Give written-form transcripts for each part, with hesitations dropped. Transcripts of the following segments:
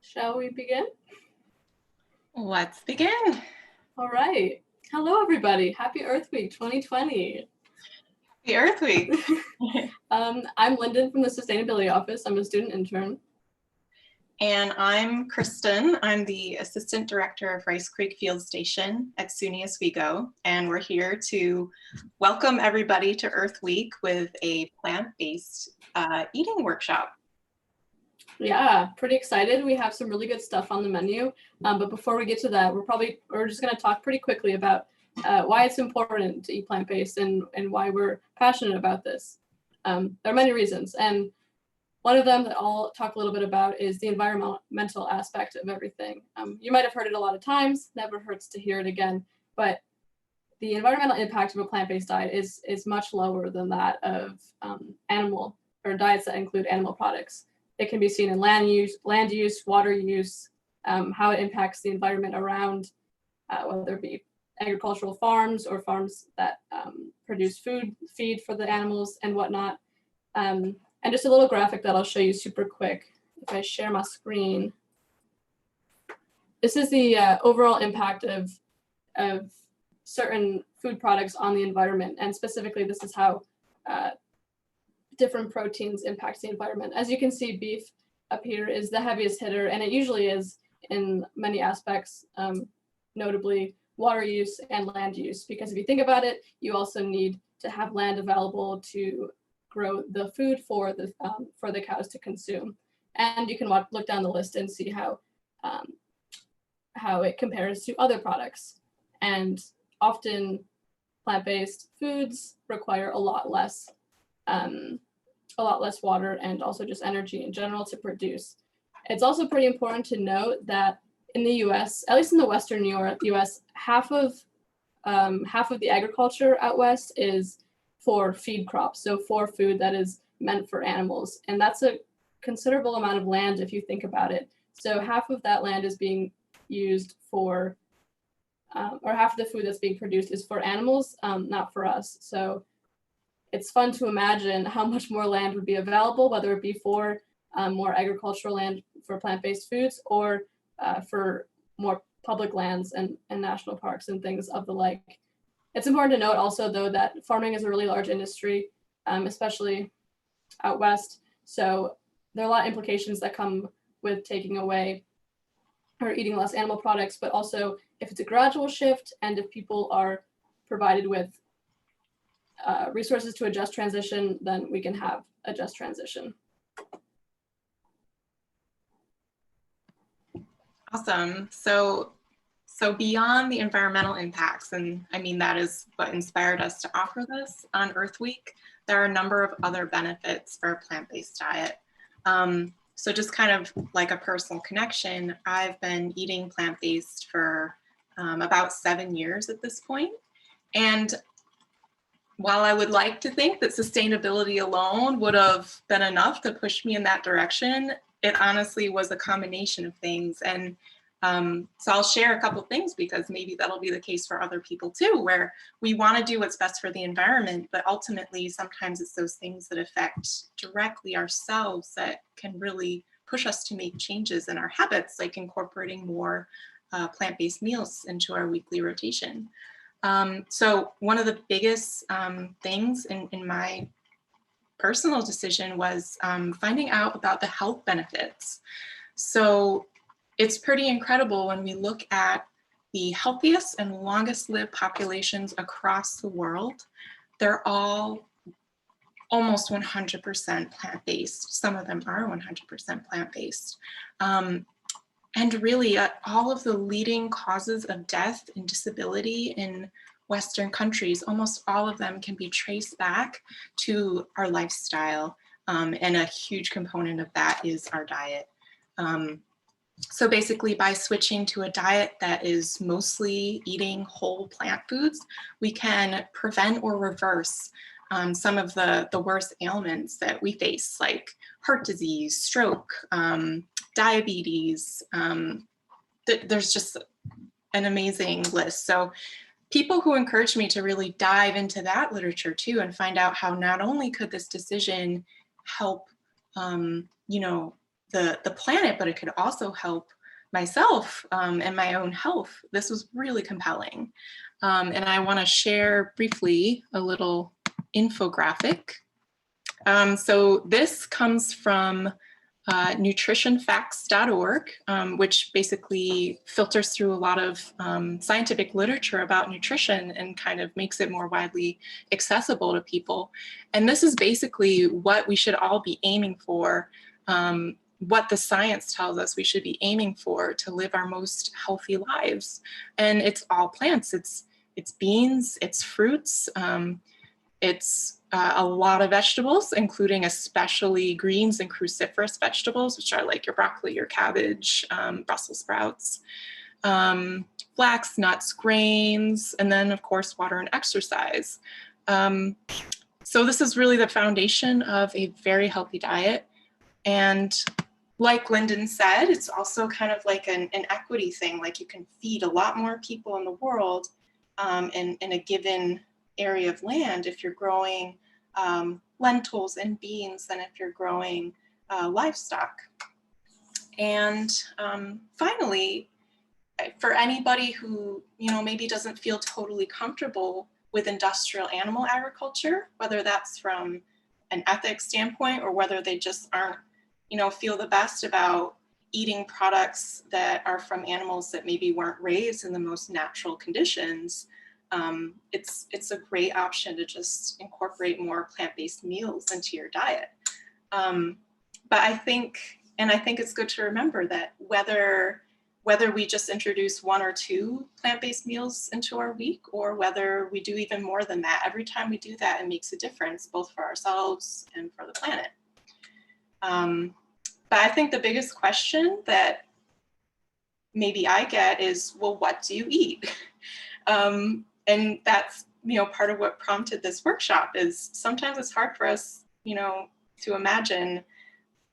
Shall we begin? Let's begin. All right. Hello, everybody. Happy Earth Week 2020. Happy Earth Week. I'm Linden from the Sustainability Office. I'm a student intern. And I'm Kristen. I'm the Assistant Director of Rice Creek Field Station at SUNY Oswego. And we're here to welcome everybody to Earth Week with a plant-based eating workshop. Yeah, pretty excited. We have some really good stuff on the menu. But before we get to that, we're just going to talk pretty quickly about why it's important to eat plant-based and why we're passionate about this. There are many reasons. And one of them that I'll talk a little bit about is the environmental aspect of everything. You might have heard it a lot of times, never hurts to hear it again, but the environmental impact of a plant-based diet is much lower than that of animal or diets that include animal products. It can be seen in land use, water use, how it impacts the environment around, whether it be agricultural farms or farms that produce feed for the animals and whatnot. And just a little graphic that I'll show you super quick. If I share my screen, this is the overall impact of certain food products on the environment. And specifically, this is how different proteins impact the environment. As you can see, beef up here is the heaviest hitter, and it usually is in many aspects, notably water use and land use, because if you think about it, you also need to have land available to grow the food for the cows to consume. And you can look down the list and see how it compares to other products. And often plant-based foods require a lot less water and also just energy in general to produce. It's also pretty important to note that in the US, at least in the Western US, half of the agriculture out west is for feed crops, so for food that is meant for animals. And that's a considerable amount of land if you think about it. So half of that land is being used for, or half of the food that's being produced is for animals, not for us. So it's fun to imagine how much more land would be available, whether it be for more agricultural land for plant-based foods or for more public lands and national parks and things of the like. It's important to note also, though, that farming is a really large industry, especially out west. So there are a lot of implications that come with taking away or eating less animal products, but also if it's a gradual shift and if people are provided with resources to a just transition, then we can have a just transition. Awesome. So beyond the environmental impacts, and I mean, that is what inspired us to offer this on Earth Week, there are a number of other benefits for a plant-based diet. So just kind of like a personal connection, I've been eating plant-based for about 7 years at this point. And while I would like to think that sustainability alone would have been enough to push me in that direction, it honestly was a combination of things. And so I'll share a couple things because maybe that'll be the case for other people too, where we want to do what's best for the environment, but ultimately sometimes it's those things that affect directly ourselves that can really push us to make changes in our habits, like incorporating more plant-based meals into our weekly rotation. So one of the biggest things in my personal decision was finding out about the health benefits. So it's pretty incredible when we look at the healthiest and longest lived populations across the world. They're all almost 100% plant-based. Some of them are 100% plant-based. And really, all of the leading causes of death and disability in Western countries, almost all of them can be traced back to our lifestyle. And a huge component of that is our diet. So basically, by switching to a diet that is mostly eating whole plant foods, we can prevent or reverse some of the worst ailments that we face, like heart disease, stroke, diabetes. There's just an amazing list. So people who encouraged me to really dive into that literature too and find out how not only could this decision help, the planet, but it could also help myself and my own health. This was really compelling. And I want to share briefly a little infographic. So this comes from nutritionfacts.org, which basically filters through a lot of scientific literature about nutrition and kind of makes it more widely accessible to people. And this is basically what we should all be aiming for, what the science tells us we should be aiming for to live our most healthy lives. And it's all plants. It's beans, it's fruits, it's a lot of vegetables, including especially greens and cruciferous vegetables, which are like your broccoli, your cabbage, Brussels sprouts, flax, nuts, grains, and then of course water and exercise. So this is really the foundation of a very healthy diet. And like Linden said, it's also kind of like an equity thing. Like you can feed a lot more people in the world in a given area of land if you're growing lentils and beans than if you're growing livestock. And finally, for anybody who maybe doesn't feel totally comfortable with industrial animal agriculture, whether that's from an ethics standpoint or whether they just aren't feel the best about eating products that are from animals that maybe weren't raised in the most natural conditions, it's a great option to just incorporate more plant-based meals into your diet. But I think it's good to remember that whether we just introduce 1 or 2 plant-based meals into our week, or whether we do even more than that, every time we do that, it makes a difference both for ourselves and for the planet. But I think the biggest question that maybe I get is, well, what do you eat? And that's, part of what prompted this workshop is sometimes it's hard for us, to imagine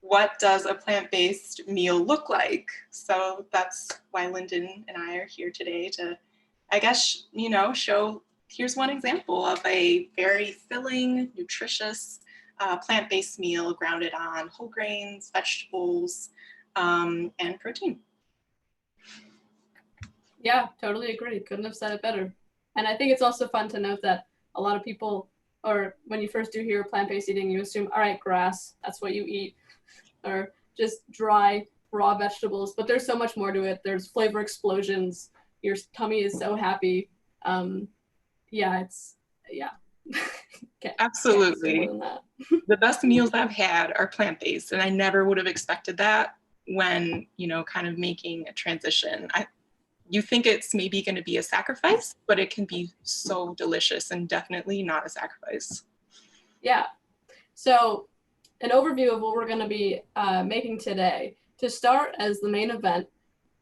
what does a plant-based meal look like. So that's why Linden and I are here today to, I guess, show, here's one example of a very filling, nutritious, plant-based meal grounded on whole grains, vegetables, and protein. Yeah, totally agree. Couldn't have said it better. And I think it's also fun to note that a lot of people, or when you first do hear plant-based eating, you assume, all right, grass, that's what you eat, or just dry, raw vegetables. But there's so much more to it. There's flavor explosions. Your tummy is so happy. Absolutely. The best meals I've had are plant-based, and I never would have expected that when, kind of making a transition. You think it's maybe going to be a sacrifice, but it can be so delicious and definitely not a sacrifice. Yeah. So an overview of what we're going to be making today. To start, as the main event,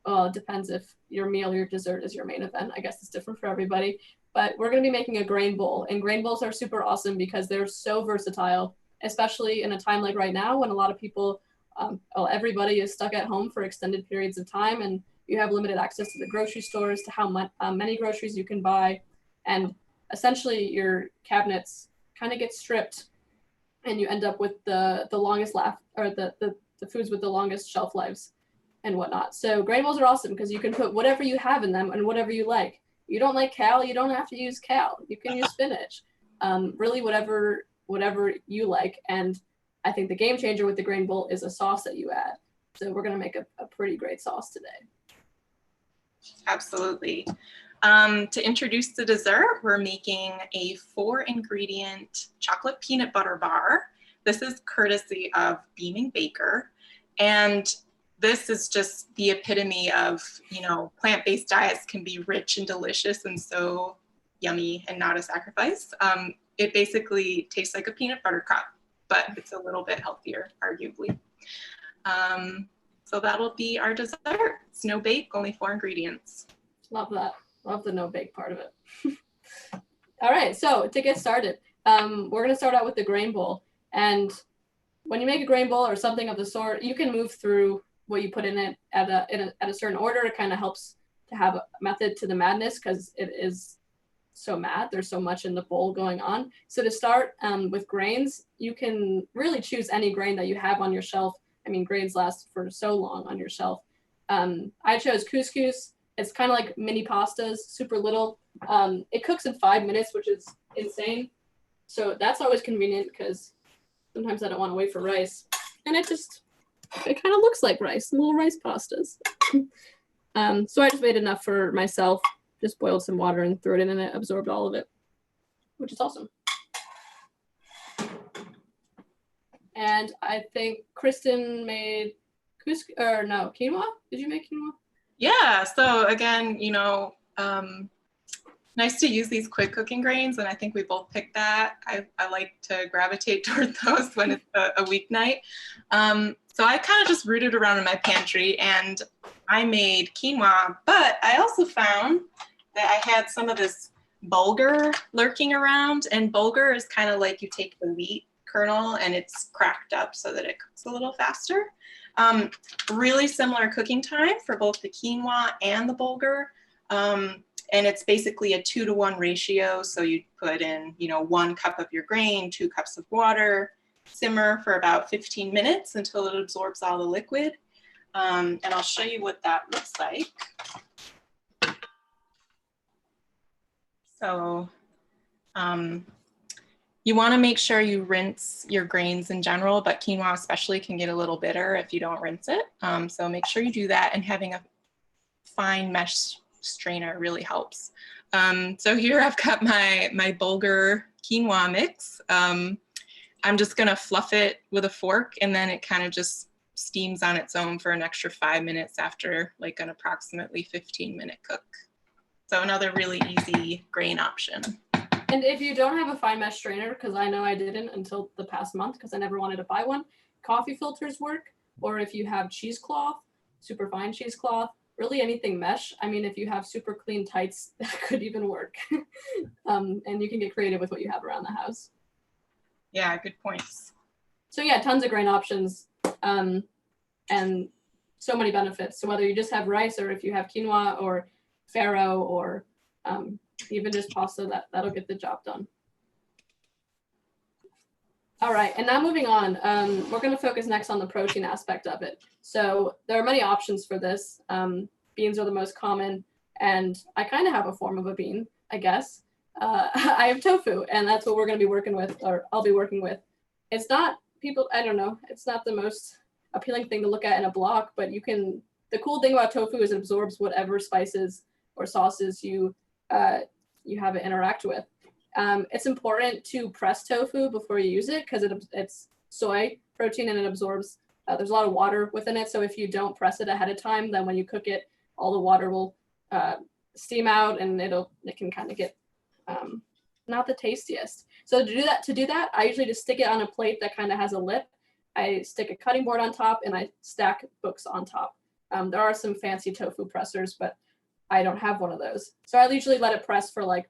it depends if your meal or your dessert is your main event. I guess it's different for everybody. But we're going to be making a grain bowl. And grain bowls are super awesome because they're so versatile, especially in a time like right now when a lot of people, everybody is stuck at home for extended periods of time, and you have limited access to the grocery stores, to how many groceries you can buy. And essentially your cabinets kind of get stripped and you end up with the longest the foods with the longest shelf lives and whatnot. So grain bowls are awesome because you can put whatever you have in them and whatever you like. You don't like kale, you don't have to use kale. You can use spinach. Really whatever you like. And I think the game changer with the grain bowl is a sauce that you add. So we're gonna make a pretty great sauce today. Absolutely. To introduce the dessert, we're making a 4-ingredient chocolate peanut butter bar. This is courtesy of Beaming Baker. And this is just the epitome of, plant-based diets can be rich and delicious and so yummy and not a sacrifice. It basically tastes like a peanut butter cup, but it's a little bit healthier, arguably. So that'll be our dessert. It's no bake, only 4 ingredients. Love that. Love the no bake part of it. All right, so to get started, we're gonna start out with the grain bowl. And when you make a grain bowl or something of the sort, you can move through what you put in it at a certain order. It kind of helps to have a method to the madness because it is so mad. There's so much in the bowl going on. So to start with grains, you can really choose any grain that you have on your shelf I mean, grains last for so long on your shelf. I chose couscous. It's kind of like mini pastas, super little. It cooks in 5 minutes, which is insane. So that's always convenient because sometimes I don't want to wait for rice. And it kind of looks like rice, little rice pastas. So I just made enough for myself, just boiled some water and threw it in and it absorbed all of it, which is awesome. And I think Kristen made quinoa. Did you make quinoa? Yeah, so again, nice to use these quick cooking grains, and I think we both picked that. I like to gravitate toward those when it's a weeknight. So I kind of just rooted around in my pantry and I made quinoa, but I also found that I had some of this bulgur lurking around, and bulgur is kind of like you take the wheat kernel and it's cracked up so that it cooks a little faster. Really similar cooking time for both the quinoa and the bulgur. And it's basically a 2-to-1 ratio. So you put in, 1 cup of your grain, 2 cups of water, simmer for about 15 minutes until it absorbs all the liquid. And I'll show you what that looks like. So you want to make sure you rinse your grains in general, but quinoa especially can get a little bitter if you don't rinse it. So make sure you do that, and having a fine mesh strainer really helps. So here I've got my bulgur quinoa mix. I'm just gonna fluff it with a fork, and then it kind of just steams on its own for an extra 5 minutes after like an approximately 15-minute cook. So another really easy grain option. And if you don't have a fine mesh strainer, because I know I didn't until the past month because I never wanted to buy one, coffee filters work. Or if you have cheesecloth, super fine cheesecloth, really anything mesh. I mean, if you have super clean tights, that could even work. And you can get creative with what you have around the house. Yeah, good points. So yeah, tons of grain options and so many benefits. So whether you just have rice or if you have quinoa or farro or even just pasta, that'll get the job done. All right, and now moving on, we're going to focus next on the protein aspect of it. So there are many options for this. Beans are the most common, and I kind of have a form of a bean, I guess. I have tofu, and that's what we're going to be working with, or I'll be working with. It's not I don't know, it's not the most appealing thing to look at in a block, but the cool thing about tofu is it absorbs whatever spices or sauces you have it interact with. It's important to press tofu before you use it because it's soy protein and it absorbs, there's a lot of water within it. So if you don't press it ahead of time, then when you cook it, all the water will steam out and it can kind of get not the tastiest. So to do that, I usually just stick it on a plate that kind of has a lip. I stick a cutting board on top and I stack books on top. There are some fancy tofu pressers, but I don't have one of those. So I usually let it press for like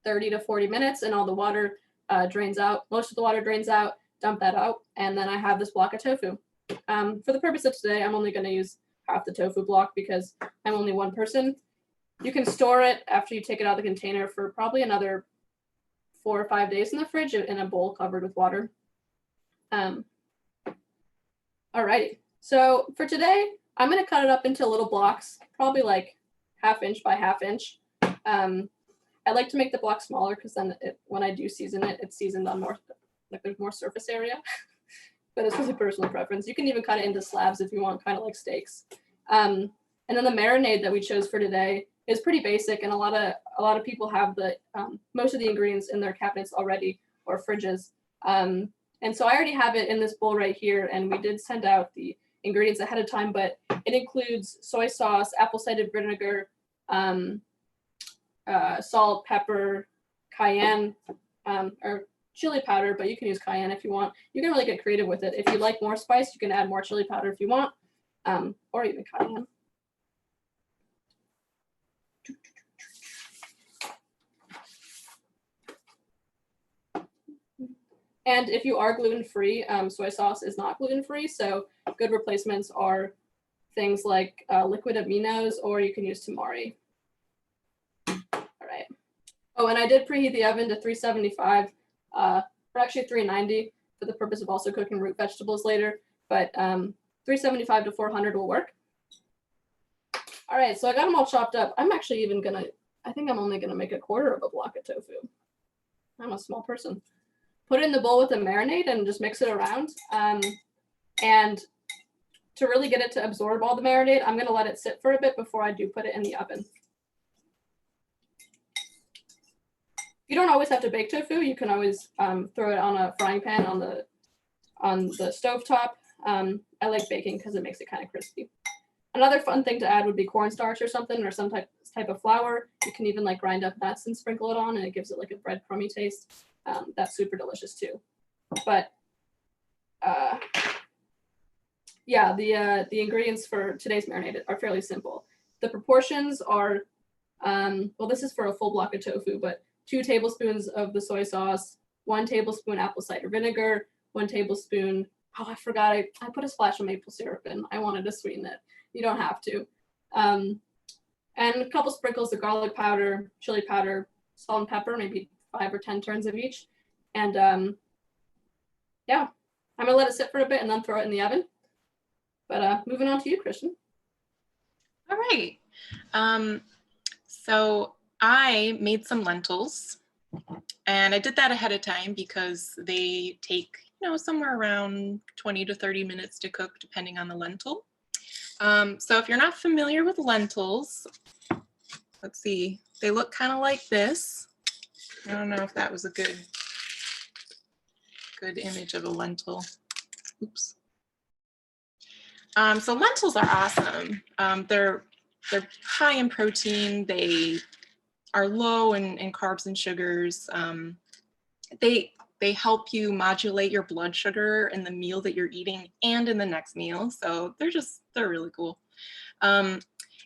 30 to 40 minutes and all the water drains out. Most of the water drains out, dump that out, and then I have this block of tofu. For the purpose of today, I'm only going to use half the tofu block because I'm only one person. You can store it after you take it out of the container for probably another 4 or 5 days in the fridge in a bowl covered with water. Alrighty, so for today, I'm going to cut it up into little blocks, probably like 1/2 inch by 1/2 inch. I like to make the block smaller because then when I do season it, it's seasoned on more, like there's more surface area. But it's really personal preference. You can even cut it into slabs if you want, kind of like steaks. And then the marinade that we chose for today is pretty basic, and a lot of people have most of the ingredients in their cabinets already or fridges. And so I already have it in this bowl right here, and we did send out the ingredients ahead of time, but it includes soy sauce, apple cider vinegar, salt, pepper, cayenne, or chili powder, but you can use cayenne if you want. You can really get creative with it. If you like more spice, you can add more chili powder if you want, or even cayenne. And if you are gluten-free, soy sauce is not gluten-free, so good replacements are things like liquid aminos, or you can use tamari. All right. Oh, and I did preheat the oven to 375, or actually 390 for the purpose of also cooking root vegetables later. But 375 to 400 will work. All right, so I got them all chopped up. I'm actually even gonna, I think I'm only gonna make a quarter of a block of tofu. I'm a small person. Put it in the bowl with the marinade and just mix it around. And to really get it to absorb all the marinade, I'm gonna let it sit for a bit before I do put it in the oven. You don't always have to bake tofu. You can always throw it on a frying pan on the stovetop. I like baking because it makes it kind of crispy. Another fun thing to add would be cornstarch or something, or some type of flour. You can even like grind up nuts and sprinkle it on, and it gives it like a breadcrumby taste. That's super delicious too. But yeah, the ingredients for today's marinade are fairly simple. The proportions are, well, this is for a full block of tofu, but 2 tablespoons of the soy sauce, 1 tablespoon apple cider vinegar, 1 tablespoon, oh, I forgot, I put a splash of maple syrup in. I wanted to sweeten it. You don't have to. And a couple sprinkles of garlic powder, chili powder, salt and pepper, maybe 5 or 10 turns of each. And yeah, I'm gonna let it sit for a bit and then throw it in the oven. But moving on to you, Kristen. All right. So I made some lentils, and I did that ahead of time because they take, you know, somewhere around 20 to 30 minutes to cook, depending on the lentil. So if you're not familiar with lentils, let's see, they look kind of like this. I don't know if that was a good image of a lentil. Oops. So lentils are awesome. They're high in protein. They are low in carbs and sugars. They help you modulate your blood sugar in the meal that you're eating and in the next meal. So they're really cool.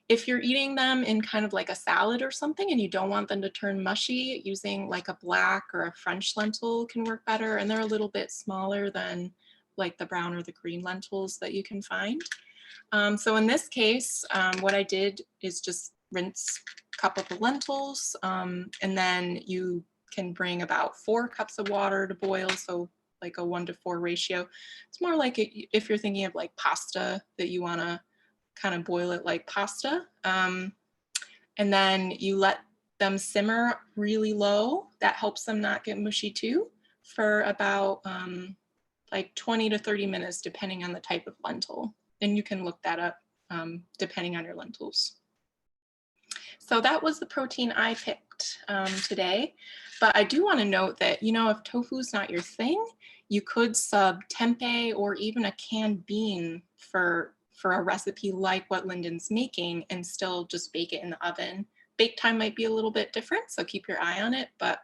If you're eating them in kind of like a salad or something and you don't want them to turn mushy, using like a black or a French lentil can work better. And they're a little bit smaller than like the brown or the green lentils that you can find. So in this case, what I did is just rinse a cup of the lentils, and then you can bring about 4 cups of water to boil, so like a 1-to-4 ratio. It's more like if you're thinking of like pasta, that you want to kind of boil it like pasta. And then you let them simmer really low. That helps them not get mushy too, for about like 20 to 30 minutes, depending on the type of lentil. And you can look that up depending on your lentils. So that was the protein I picked today. But I do want to note that, you know, if tofu's not your thing, you could sub tempeh or even a canned bean for a recipe like what Linden's making and still just bake it in the oven. Bake time might be a little bit different, so keep your eye on it, but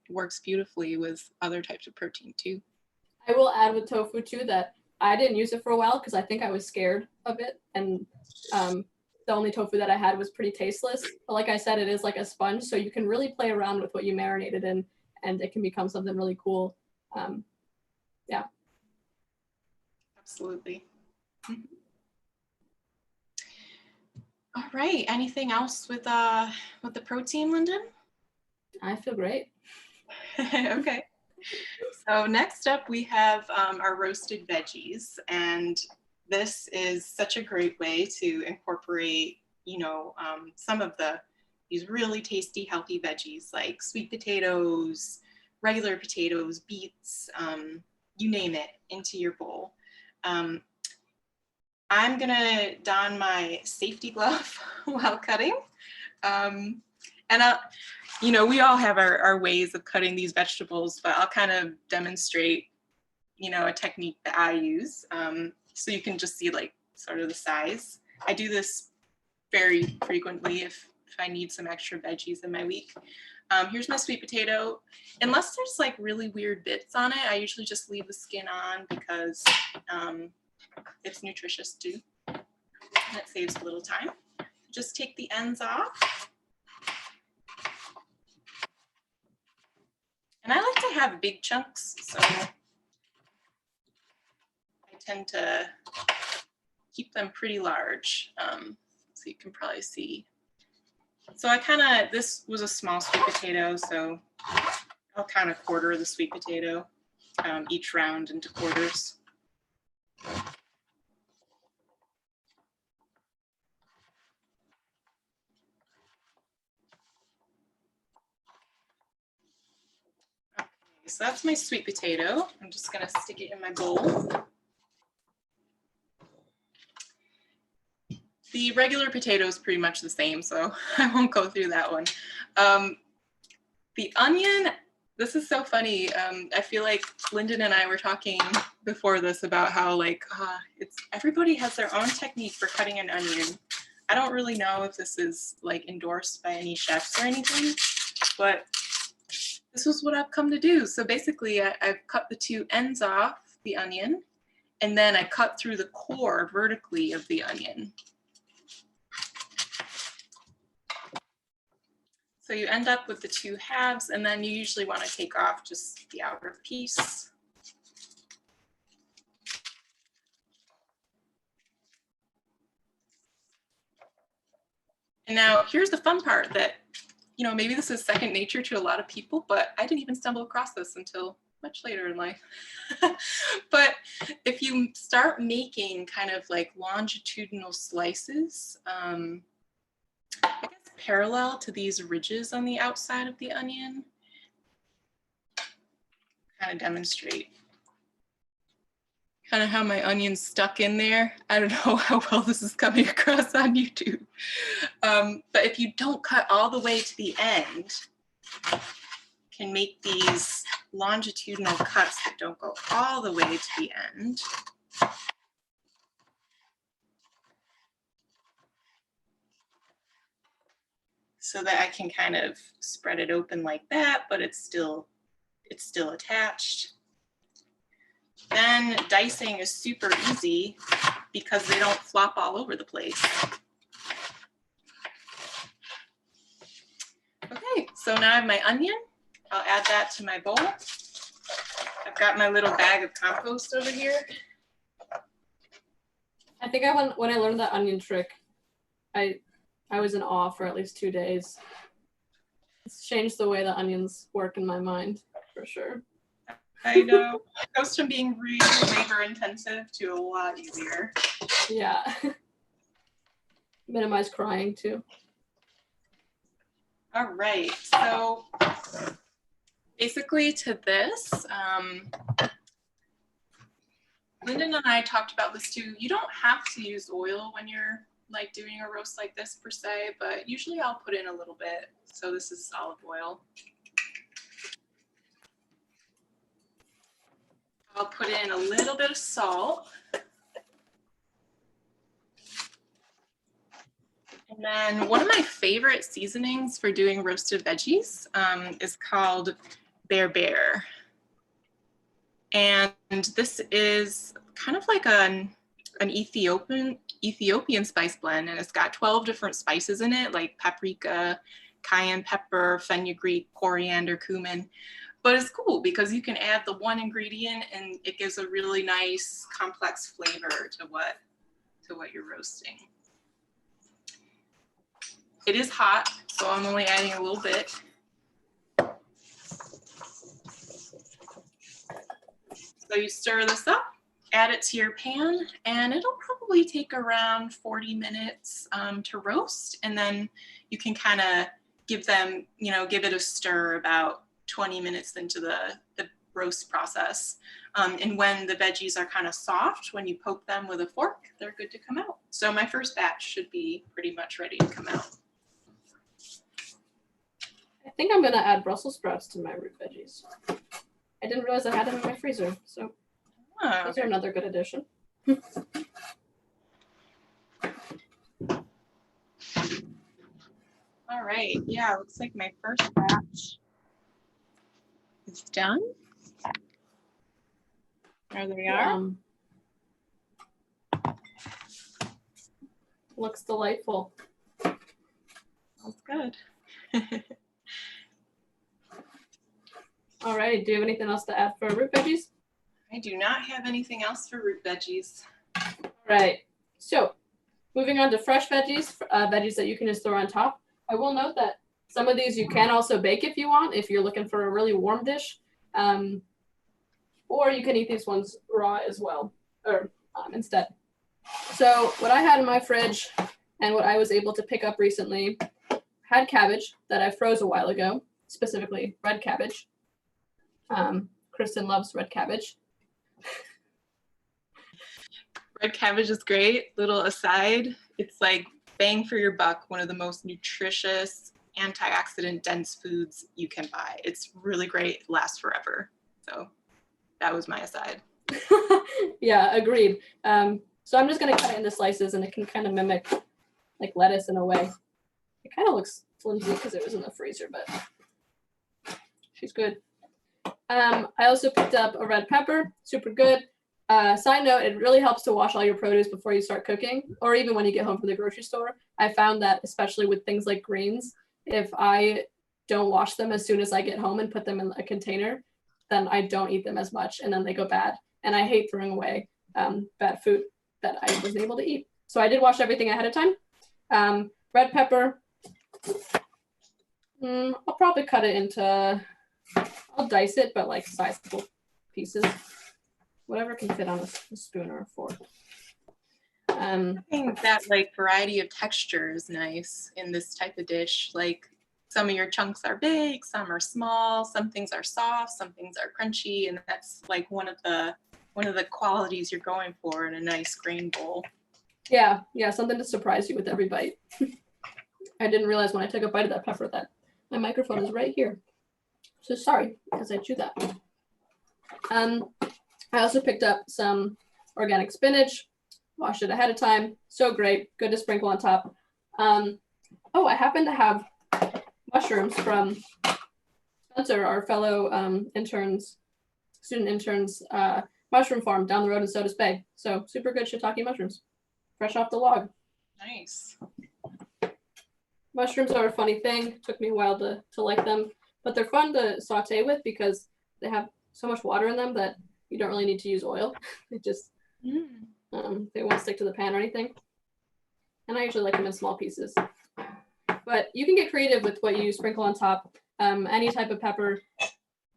works beautifully with other types of protein too. I will add with tofu too that I didn't use it for a while because I think I was scared of it, and the only tofu that I had was pretty tasteless. But like I said, it is like a sponge, so you can really play around with what you marinated in, and it can become something really cool. Yeah. Absolutely. Mm-hmm. All right. Anything else with the protein, Linden? I feel great. Okay. So next up we have our roasted veggies, and this is such a great way to incorporate, you know, some of these really tasty, healthy veggies like sweet potatoes, regular potatoes, beets, you name it, into your bowl. I'm gonna don my safety glove while cutting. And you know, we all have our ways of cutting these vegetables, but I'll kind of demonstrate, you know, a technique that I use. So you can just see like sort of the size. I do this very frequently if I need some extra veggies in my week. Here's my sweet potato. Unless there's like really weird bits on it, I usually just leave the skin on because it's nutritious too. That saves a little time. Just take the ends off. And I like to have big chunks, so I tend to keep them pretty large. So you can probably see. So this was a small sweet potato, so I'll kind of quarter the sweet potato, each round into quarters. so that's my sweet potato. I'm just gonna stick it in my bowl. The regular potato is pretty much the same, so I won't go through that one. The onion, this is so funny. I feel like Linden and I were talking before this about how like everybody has their own technique for cutting an onion. I don't really know if this is like endorsed by any chefs or anything, but this is what I've come to do. So basically I've cut the two ends off the onion, and then I cut through the core vertically of the onion. So you end up with the two halves, and then you usually want to take off just the outer piece. And now here's the fun part that, you know, maybe this is second nature to a lot of people, but I didn't even stumble across this until much later in life. But if you start making kind of like longitudinal slices, I guess parallel to these ridges on the outside of the onion, kind of demonstrate kind of how my onion's stuck in there. I don't know how well this is coming across on YouTube. But if you don't cut all the way to the end, can make these longitudinal cuts that don't go all the way to the end. So that I can kind of spread it open like that, but it's still attached. Then dicing is super easy because they don't flop all over the place. Okay, so now I have my onion. I'll add that to my bowl. I've got my little bag of compost over here. I think when I learned that onion trick, I was in awe for at least 2 days. It's changed the way the onions work in my mind, for sure. I know. It goes from being really labor intensive to a lot easier. Yeah. Minimize crying too. All right, so basically to this, Linden and I talked about this too. You don't have to use oil when you're like doing a roast like this per se, but usually I'll put in a little bit. So this is olive oil. I'll put in a little bit of salt. And then one of my favorite seasonings for doing roasted veggies is called Bear. And this is kind of like an Ethiopian spice blend, and it's got 12 different spices in it, like paprika, cayenne pepper, fenugreek, coriander, cumin. But it's cool because you can add the one ingredient and it gives a really nice complex flavor to what you're roasting. It is hot, so I'm only adding a little bit. So you stir this up, add it to your pan, and it'll probably take around 40 minutes to roast. And then you can kind of give it a stir about 20 minutes into the roast process. And when the veggies are kind of soft, when you poke them with a fork, they're good to come out. So my first batch should be pretty much ready to come out. I think I'm gonna add Brussels sprouts to my root veggies. I didn't realize I had them in my freezer, so those are another good addition. All right, yeah, looks like my first batch is done. There they are. Looks delightful. That's good. All right, do you have anything else to add for root veggies? I do not have anything else for root veggies. All right, so moving on to fresh veggies, veggies that you can just throw on top. I will note that some of these you can also bake if you want, if you're looking for a really warm dish. Or you can eat these ones raw as well, or instead. So what I had in my fridge and what I was able to pick up recently had cabbage that I froze a while ago, specifically red cabbage. Kristen loves red cabbage. Red cabbage is great. Little aside, it's like bang for your buck, one of the most nutritious, antioxidant dense foods you can buy. It's really great, it lasts forever. So that was my aside. Yeah, agreed. So I'm just gonna cut it into slices, and it can kind of mimic like lettuce in a way. It kind of looks flimsy because it was in the freezer, but she's good. I also picked up a red pepper, super good. Side note, it really helps to wash all your produce before you start cooking, or even when you get home from the grocery store. I found that especially with things like greens, if I don't wash them as soon as I get home and put them in a container, then I don't eat them as much, and then they go bad. And I hate throwing away bad food that I wasn't able to eat. So I did wash everything ahead of time. Red pepper, I'll probably cut it into, I'll dice it, but like sizable pieces. Whatever can fit on a spoon or a fork. I think that like variety of texture is nice in this type of dish. Like some of your chunks are big, some are small, some things are soft, some things are crunchy, and that's like one of the qualities you're going for in a nice grain bowl. Yeah, something to surprise you with every bite. I didn't realize when I took a bite of that pepper that my microphone is right here. So sorry, because I chewed that. I also picked up some organic spinach, washed it ahead of time. So great, good to sprinkle on top. Oh, I happen to have mushrooms from Spencer, our fellow student interns, mushroom farm down the road in Sodas Bay. So super good shiitake mushrooms, fresh off the log. Nice. Mushrooms are a funny thing. Took me a while to like them, but they're fun to saute with because they have so much water in them that you don't really need to use oil. It just, they won't stick to the pan or anything. And I usually like them in small pieces. But you can get creative with what you sprinkle on top. Any type of pepper,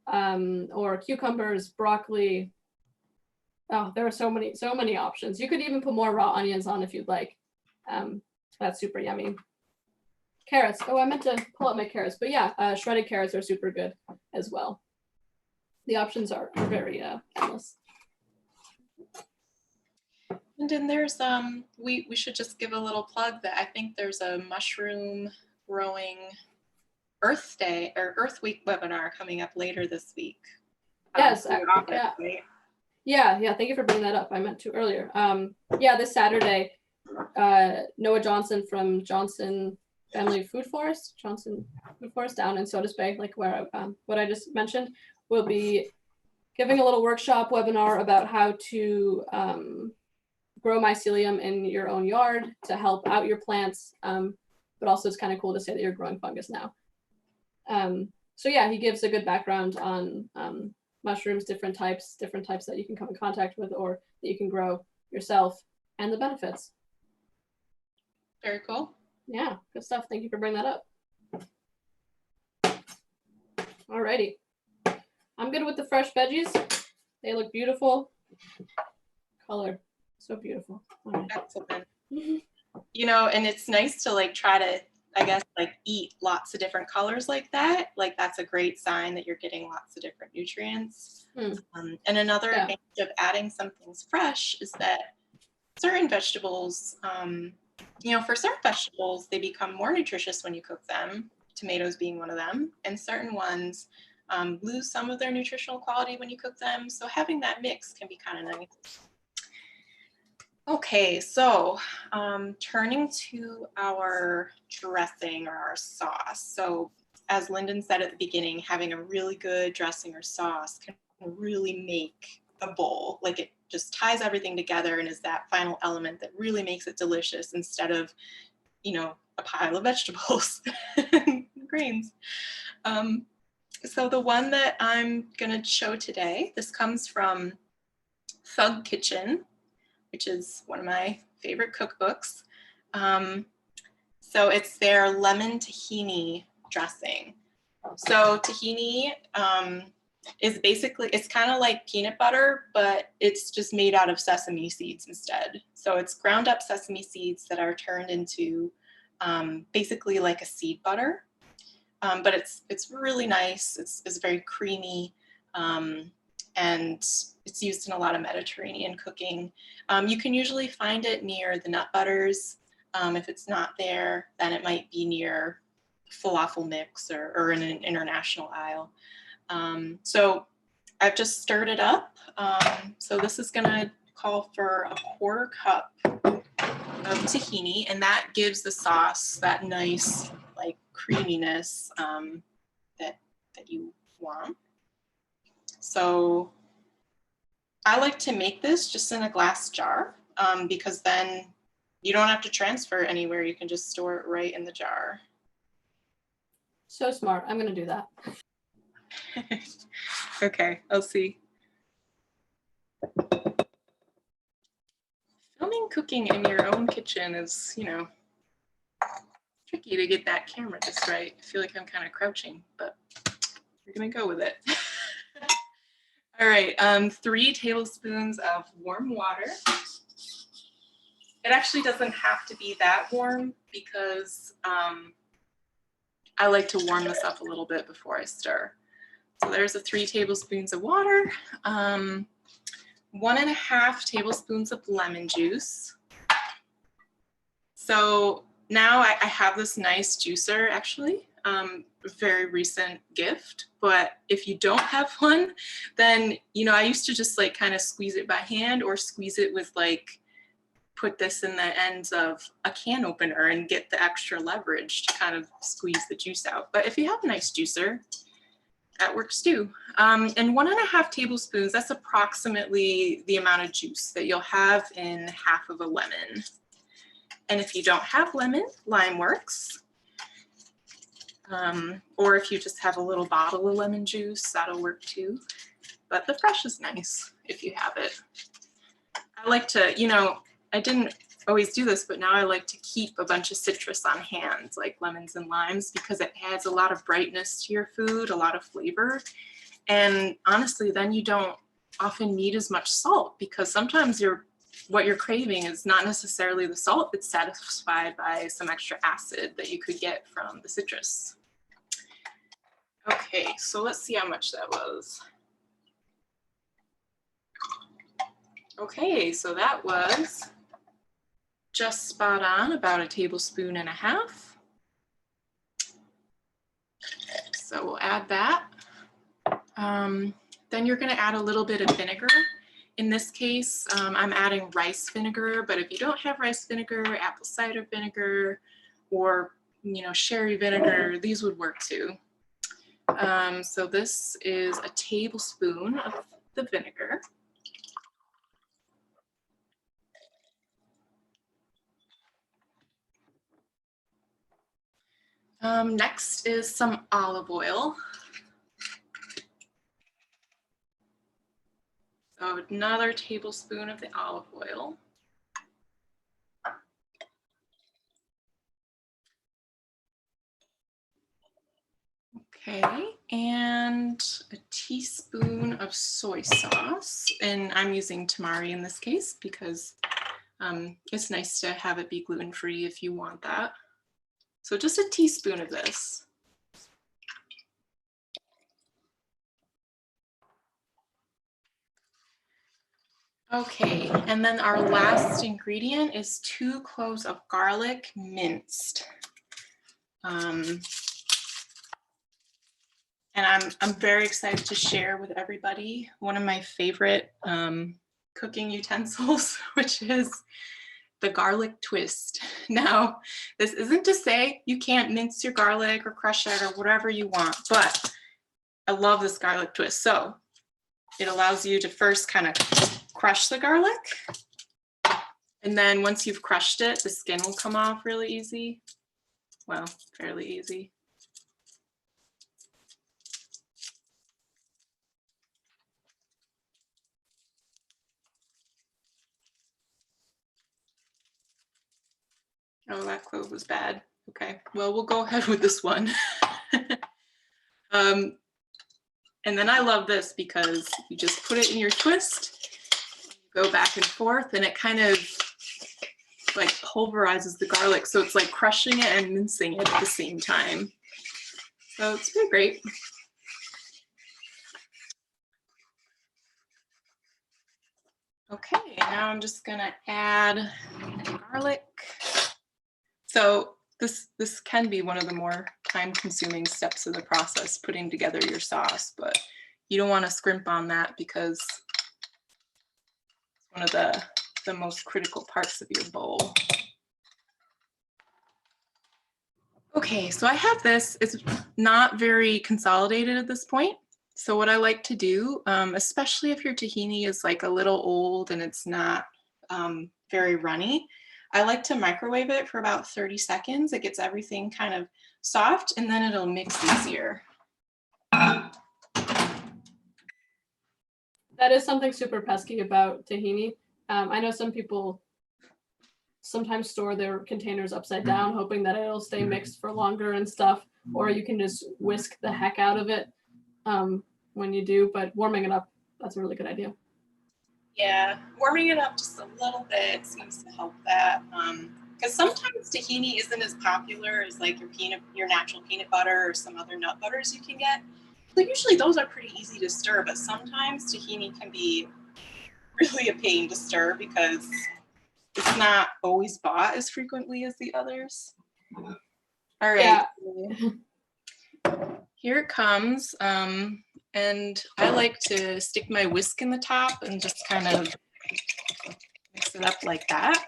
or cucumbers, broccoli. Oh, there are so many options. You could even put more raw onions on if you'd like. That's super yummy. Carrots. Oh, I meant to pull out my carrots, but yeah, shredded carrots are super good as well. The options are very endless. And then there's we should just give a little plug that I think there's a mushroom growing Earth Day or Earth Week webinar coming up later this week. Yes, right? Yeah. Thank you for bringing that up. I meant to earlier. Yeah, this Saturday, Noah Johnson from Johnson Family Food Forest, down in Sodas Bay, like where what I just mentioned, will be giving a little workshop webinar about how to grow mycelium in your own yard to help out your plants. But also it's kind of cool to say that you're growing fungus now. So yeah, he gives a good background on mushrooms, different types that you can come in contact with or that you can grow yourself, and the benefits. Very cool. Yeah, good stuff. Thank you for bringing that up. Alrighty. I'm good with the fresh veggies. They look beautiful. Color, so beautiful. Right. Excellent. You know, and it's nice to like try to, I guess, like eat lots of different colors like that. Like that's a great sign that you're getting lots of different nutrients. And another advantage of adding some things fresh is that certain vegetables, you know, for certain vegetables, they become more nutritious when you cook them, tomatoes being one of them, and certain ones lose some of their nutritional quality when you cook them. So having that mix can be kind of nice. Okay, so turning to our dressing or our sauce. So as Linden said at the beginning, having a really good dressing or sauce can really make a bowl. Like it just ties everything together and is that final element that really makes it delicious instead of, you know, a pile of vegetables and greens. So the one that I'm gonna show today, this comes from Thug Kitchen, which is one of my favorite cookbooks. So it's their lemon tahini dressing. So tahini is basically, it's kind of like peanut butter, but it's just made out of sesame seeds instead. So it's ground up sesame seeds that are turned into basically like a seed butter. But it's really nice. It's very creamy. And it's used in a lot of Mediterranean cooking. You can usually find it near the nut butters. If it's not there, then it might be near falafel mix or in an international aisle. So I've just stirred it up. So this is gonna call for a 1/4 cup of tahini, and that gives the sauce that nice like creaminess that you want. So I like to make this just in a glass jar because then you don't have to transfer it anywhere. You can just store it right in the jar. So smart. I'm gonna do that. Okay, I'll see. Filming cooking in your own kitchen is, you know, tricky to get that camera just right. I feel like I'm kind of crouching, but we're gonna go with it. All right, 3 tablespoons of warm water. It actually doesn't have to be that warm because I like to warm this up a little bit before I stir. So there's the 3 tablespoons of water, 1.5 tablespoons of lemon juice. So now I have this nice juicer, actually, a very recent gift, but if you don't have one, then, you know, I used to just like kind of squeeze it by hand or squeeze it with like, put this in the ends of a can opener and get the extra leverage to kind of squeeze the juice out. But if you have a nice juicer, that works too. And 1.5 tablespoons, that's approximately the amount of juice that you'll have in half of a lemon. And if you don't have lemon, lime works. Or if you just have a little bottle of lemon juice, that'll work too. But the fresh is nice if you have it. I like to, you know, I didn't always do this, but now I like to keep a bunch of citrus on hand, like lemons and limes, because it adds a lot of brightness to your food, a lot of flavor. And honestly, then you don't often need as much salt because sometimes what you're craving is not necessarily the salt, it's satisfied by some extra acid that you could get from the citrus. Okay, so let's see how much that was. Okay, so that was just spot on, about 1.5 tablespoons. So we'll add that. Then you're gonna add a little bit of vinegar. In this case, I'm adding rice vinegar, but if you don't have rice vinegar, apple cider vinegar, or you know, sherry vinegar, these would work too. So this is 1 tablespoon of the vinegar. Next is some olive oil. So another tablespoon of the olive oil. Okay, and a teaspoon of soy sauce. And I'm using tamari in this case because it's nice to have it be gluten-free if you want that. So just a teaspoon of this. Okay, and then our last ingredient is 2 cloves of garlic minced. And I'm very excited to share with everybody one of my favorite cooking utensils, which is the garlic twist. Now, this isn't to say you can't mince your garlic or crush it or whatever you want, but I love this garlic twist. So it allows you to first kind of crush the garlic. And then once you've crushed it, the skin will come off really easy. Well, fairly easy. Oh, that clove was bad. Okay, well, we'll go ahead with this one. And then I love this because you just put it in your twist, you go back and forth, and it kind of like pulverizes the garlic. So it's like crushing it and mincing it at the same time. So it's pretty great. Okay, now I'm just gonna add garlic. So this can be one of the more time-consuming steps of the process, putting together your sauce, but you don't want to scrimp on that because it's one of the most critical parts of your bowl. Okay, so I have this. It's not very consolidated at this point. So what I like to do, especially if your tahini is like a little old and it's not very runny, I like to microwave it for about 30 seconds. It gets everything kind of soft and then it'll mix easier. That is something super pesky about tahini. I know some people sometimes store their containers upside down, hoping that it'll stay mixed for longer and stuff, or you can just whisk the heck out of it when you do, but warming it up, that's a really good idea. Yeah, warming it up just a little bit seems to help that. Because sometimes tahini isn't as popular as like your natural peanut butter or some other nut butters you can get. So usually those are pretty easy to stir, but sometimes tahini can be really a pain to stir because it's not always bought as frequently as the others. All right, yeah. Here it comes. And I like to stick my whisk in the top and just kind of mix it up like that.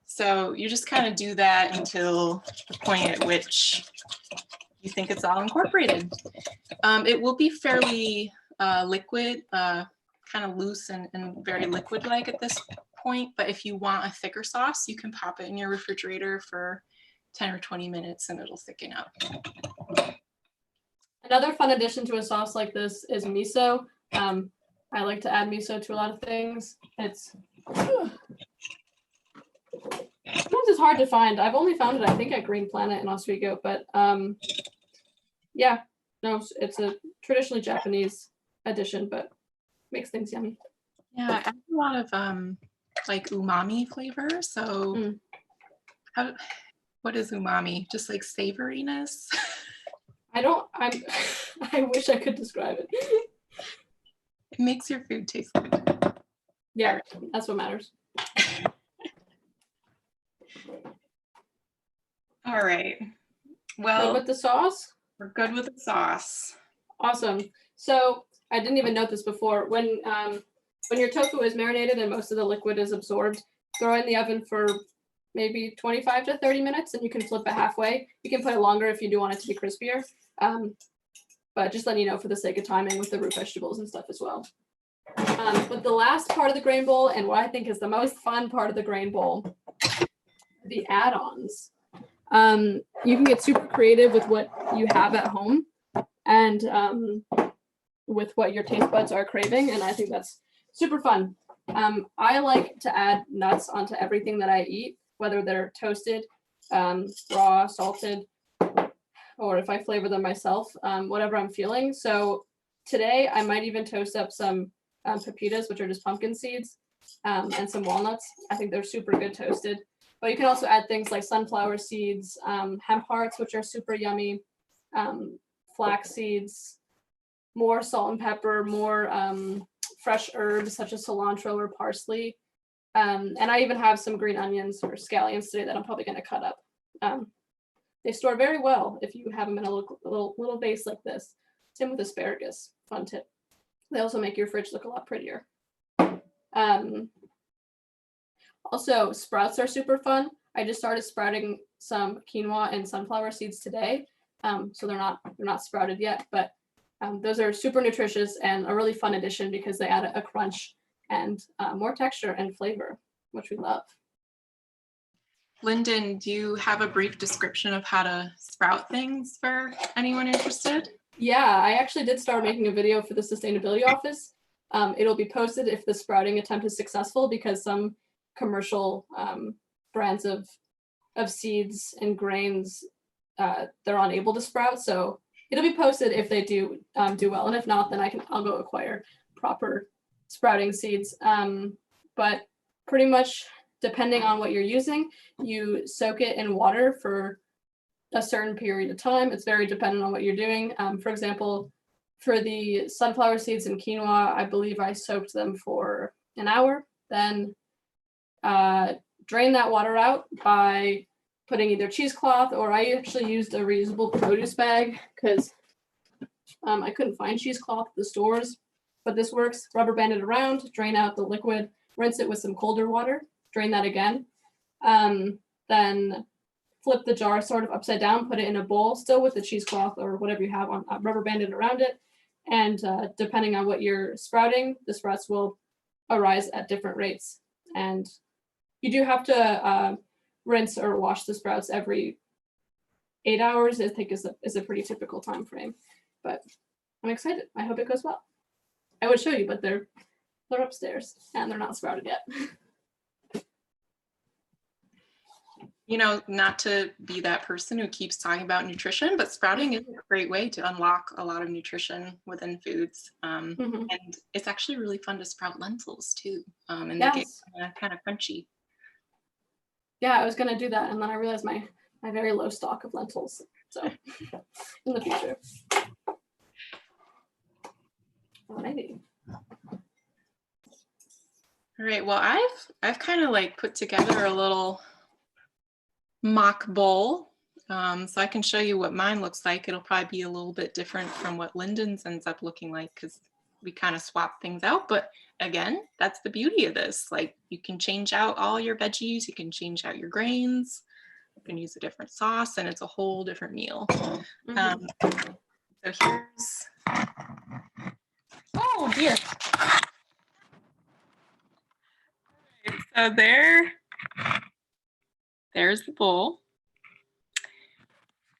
So you just kind of do that until the point at which you think it's all incorporated. It will be fairly liquid, kind of loose and very liquid-like at this point, but if you want a thicker sauce, you can pop it in your refrigerator for 10 or 20 minutes and it'll thicken up. Another fun addition to a sauce like this is miso. I like to add miso to a lot of things. Sometimes it's hard to find. I've only found it, I think, at Green Planet in Oswego, but yeah, no, it's a traditionally Japanese addition, but makes things yummy. Yeah, it adds a lot of like umami flavor. So what is umami? Just like savoriness? I wish I could describe it. It makes your food taste good. Yeah, that's what matters. All right. Well, good with the sauce? We're good with the sauce. Awesome. So I didn't even note this before. When your tofu is marinated and most of the liquid is absorbed, throw it in the oven for maybe 25 to 30 minutes and you can flip it halfway. You can put it longer if you do want it to be crispier. But just letting you know for the sake of timing with the root vegetables and stuff as well. But the last part of the grain bowl, and what I think is the most fun part of the grain bowl, the add-ons. You can get super creative with what you have at home and with what your taste buds are craving, and I think that's super fun. I like to add nuts onto everything that I eat, whether they're toasted, raw, salted, or if I flavor them myself, whatever I'm feeling. So today I might even toast up some pepitas, which are just pumpkin seeds, and some walnuts. I think they're super good toasted. But you can also add things like sunflower seeds, hemp hearts, which are super yummy, flax seeds, more salt and pepper, more fresh herbs such as cilantro or parsley. And I even have some green onions or scallions today that I'm probably going to cut up. They store very well if you have them in a little vase like this. Same with asparagus. Fun tip. They also make your fridge look a lot prettier. Also, sprouts are super fun. I just started sprouting some quinoa and sunflower seeds today. So they're not sprouted yet, but those are super nutritious and a really fun addition because they add a crunch and more texture and flavor, which we love. Linden, do you have a brief description of how to sprout things for anyone interested? Yeah, I actually did start making a video for the sustainability office. It'll be posted if the sprouting attempt is successful because some commercial brands of seeds and grains, they're unable to sprout. So it'll be posted if they do well. And if not, then I'll go acquire proper sprouting seeds. But pretty much depending on what you're using, you soak it in water for a certain period of time. It's very dependent on what you're doing. For example, For the sunflower seeds and quinoa, I believe I soaked them for an hour, then drain that water out by putting either cheesecloth, or I actually used a reusable produce bag because I couldn't find cheesecloth at the stores, but this works. Rubber band it around, drain out the liquid, rinse it with some colder water, drain that again. Then flip the jar sort of upside down, put it in a bowl, still with the cheesecloth or whatever you have on, rubber banded around it. And depending on what you're sprouting, the sprouts will arise at different rates. And you do have to rinse or wash the sprouts every 8 hours, I think is a pretty typical time frame. But I'm excited. I hope it goes well. I would show you, but they're upstairs and they're not sprouted yet. You know, not to be that person who keeps talking about nutrition, but sprouting is a great way to unlock a lot of nutrition within foods. And it's actually really fun to sprout lentils too. And they get kind of crunchy. Yeah, I was gonna do that, and then I realized my very low stock of lentils. So in the future. Alrighty. All right. Well, I've kind of like put together a little mock bowl. So I can show you what mine looks like. It'll probably be a little bit different from what Linden's ends up looking like because we kind of swap things out. But again, that's the beauty of this. Like you can change out all your veggies, you can change out your grains, you can use a different sauce, and it's a whole different meal. So here's, oh dear. So there's the bowl.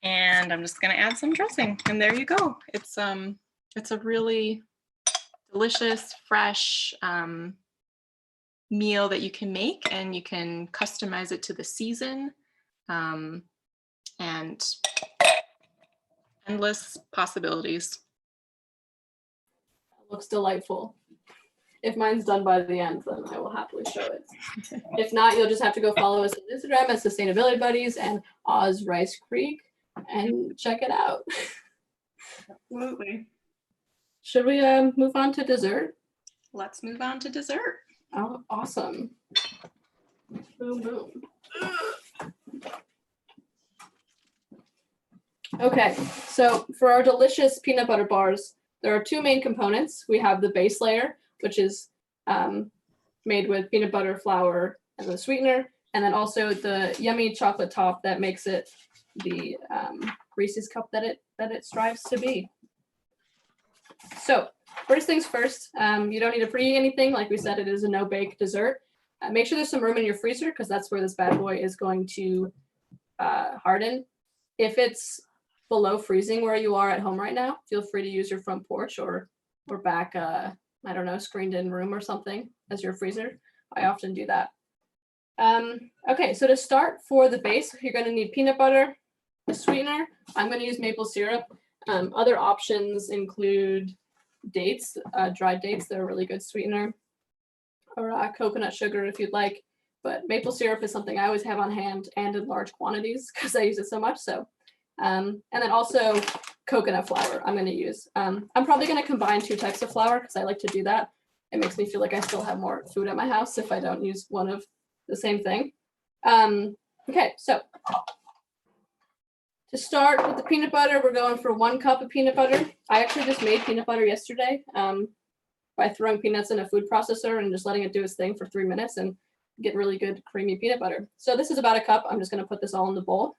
And I'm just gonna add some dressing, and there you go. It's a really delicious, fresh meal that you can make, and you can customize it to the season, and endless possibilities. It looks delightful. If mine's done by the end, then I will happily show it. If not, you'll just have to go follow us on Instagram at Sustainability Buddies and Oz Rice Creek and check it out. Absolutely. Should we move on to dessert? Let's move on to dessert. Oh, awesome. Boom, boom. Okay, so for our delicious peanut butter bars, there are two main components. We have the base layer, which is made with peanut butter, flour, and the sweetener, and then also the yummy chocolate top that makes it the Reese's cup that it strives to be. So first things first, you don't need to preheat anything. Like we said, it is a no-bake dessert. Make sure there's some room in your freezer because that's where this bad boy is going to harden. If it's below freezing where you are at home right now, feel free to use your front porch or back, I don't know, screened in room or something as your freezer. I often do that. Okay, so to start for the base, you're going to need peanut butter, a sweetener. I'm going to use maple syrup. Other options include dates, dried dates. They're a really good sweetener, or coconut sugar if you'd like. But maple syrup is something I always have on hand and in large quantities because I use it so much. So, and then also coconut flour I'm going to use. I'm probably going to combine two types of flour because I like to do that. It makes me feel like I still have more food at my house if I don't use one of the same thing. Okay, so to start with the peanut butter, we're going for 1 cup of peanut butter. I actually just made peanut butter yesterday by throwing peanuts in a food processor and just letting it do its thing for 3 minutes and get really good creamy peanut butter. So this is about a cup. I'm just going to put this all in the bowl.